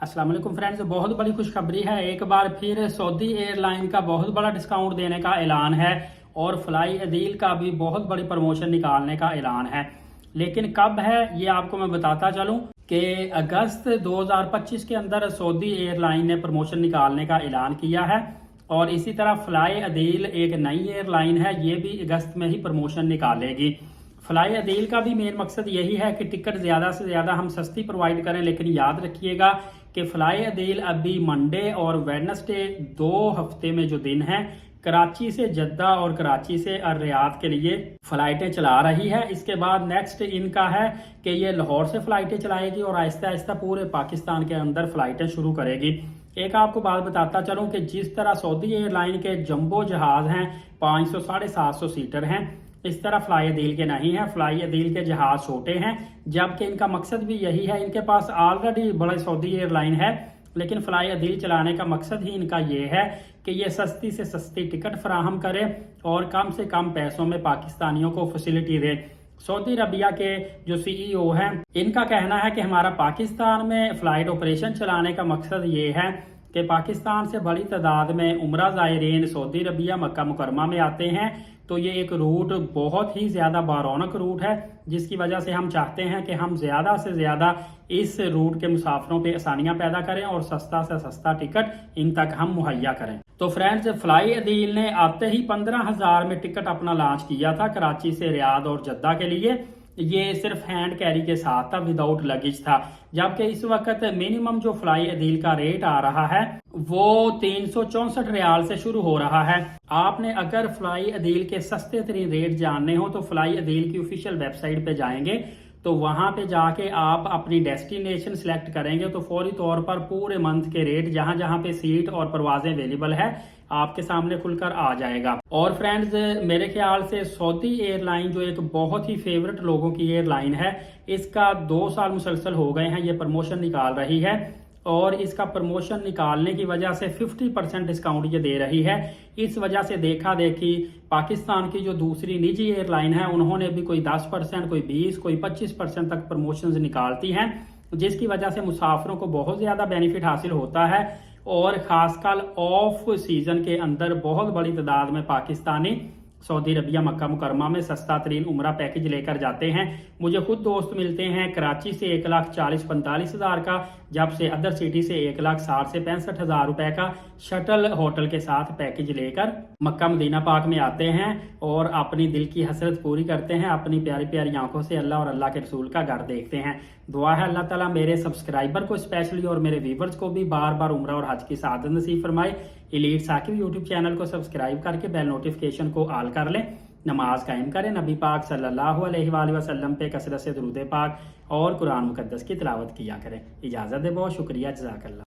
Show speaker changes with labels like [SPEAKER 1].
[SPEAKER 1] अस्सलाम वालेकुम फ्रेंड्स, बहुत बड़ी खुशखबरी है। एक बार फिर सऊदी एयरलाइन का बहुत बड़ा डिस्काउंट देने का ऐलान है और फ्लाई अदील का भी बहुत बड़ी प्रमोशन निकालने का ऐलान है। लेकिन कब है ये आपको मैं बताता चलूं कि अगस्त 2025 के अंदर सऊदी एयरलाइन ने प्रमोशन निकालने का ऐलान किया है और इसी तरह फ्लाई अदील एक नई एयरलाइन है, ये भी अगस्त में ही प्रमोशन निकालेगी। फ्लाई अदील का भी मेन मकसद यही है कि टिकट ज़्यादा से ज़्यादा हम सस्ती प्रोवाइड करें। लेकिन याद रखिएगा कि फ्लाई अदील अभी मंडे और वेडनेसडे 2 हफ्ते में जो दिन है, कराची से जद्दा और कराची से रियाद के लिए फ़्लाइटें चला रही है। इसके बाद नेक्स्ट इनका है कि ये लाहौर से फ़्लाइटें चलाएगी और आहिस्ता आहिस्ता पूरे पाकिस्तान के अंदर फ़्लाइटें शुरू करेगी। एक आपको बात बताता चलूं कि जिस तरह सऊदी एयरलाइन के जंबो जहाज़ हैं 500 750 सीटर हैं, इस तरह फ्लाई अदील के नहीं है। फ्लाई अदील के जहाज छोटे हैं, जबकि इनका मकसद भी यही है। इनके पास ऑलरेडी बड़ा सऊदी एयरलाइन है, लेकिन फ्लाई अदील चलाने का मकसद ही इनका ये है कि ये सस्ती से सस्ती टिकट फराहम करे और कम से कम पैसों में पाकिस्तानियों को फैसिलिटी दे। सऊदी अरबिया के जो सीईओ हैं, इनका कहना है कि हमारा पाकिस्तान में फ्लाइट ऑपरेशन चलाने का मकसद ये है कि पाकिस्तान से बड़ी तादाद में उम्रा ज़ायरीन सऊदी अरबिया मक्का मुकरमा में आते हैं, तो ये एक रूट बहुत ही ज़्यादा बारौनक रूट है, जिसकी वजह से हम चाहते हैं कि हम ज़्यादा से ज़्यादा इस रूट के मुसाफिरों पे आसानियां पैदा करें और सस्ता से सस्ता टिकट इन तक हम मुहैया करें। तो फ्रेंड्स, फ्लाई अदील ने आते ही 15,000 में टिकट अपना लॉन्च किया था कराची से रियाद और जद्दा के लिए। ये सिर्फ हैंड कैरी के साथ था, विदाउट लगेज था। जबकि इस वक्त मिनिमम जो फ्लाई अदील का रेट आ रहा है वो 364 रियाल से शुरू हो रहा है। आपने अगर फ्लाई अदील के सस्ते तरीन रेट जानने हो तो फ्लाई अदील की ऑफिशियल वेबसाइट पे जाएंगे, तो वहां पे जाके आप अपनी डेस्टिनेशन सिलेक्ट करेंगे तो फौरी तौर पर पूरे मंथ के रेट जहां जहां पे सीट और परवाजें अवेलेबल है आपके सामने खुलकर आ जाएगा। और फ्रेंड्स, मेरे ख्याल से सऊदी एयरलाइन जो एक बहुत ही फेवरेट लोगों की एयरलाइन है, इसका 2 साल मुसलसल हो गए हैं ये प्रमोशन निकाल रही है और इसका प्रमोशन निकालने की वजह से 50% डिस्काउंट ये दे रही है। इस वजह से देखा देखी पाकिस्तान की जो दूसरी निजी एयरलाइन है, उन्होंने भी कोई 10%, कोई 20%, कोई 25% तक प्रमोशंस निकालती हैं, जिसकी वजह से मुसाफिरों को बहुत ज़्यादा बेनिफिट हासिल होता है। और ख़ासकर ऑफ सीज़न के अंदर बहुत बड़ी तादाद में पाकिस्तानी सऊदी अरबिया मक्का मुकरमा में सस्ता तरीन उम्रा पैकेज लेकर जाते हैं। मुझे खुद दोस्त मिलते हैं कराची से 1,40,45,000 का, जब से अदर सिटी से 1,60,000 से 65,000 रुपए का शटल होटल के साथ पैकेज लेकर मक्का मदीना पाक में आते हैं और अपनी दिल की हसरत पूरी करते हैं। अपनी प्यारी प्यारी आंखों से अल्लाह और अल्लाह के रसूल का घर देखते हैं। दुआ है अल्लाह ताला मेरे सब्सक्राइबर को स्पेशली और मेरे व्यूवर्स को भी बार बार उम्रा और हज की सआदत नसीब फरमाए। एलीट साकिब यूट्यूब चैनल को सब्सक्राइब करके बेल नोटिफिकेशन को ऑल कर लें। नमाज कायम करें, नबी पाक सल्लल्लाहु अलैहि वसल्लम पे कसरत से दुरूद पाक और कुरान मुकद्दस की तिलावत किया करें। इजाज़त दे, बहुत शुक्रिया, जज़ाकल्लाह।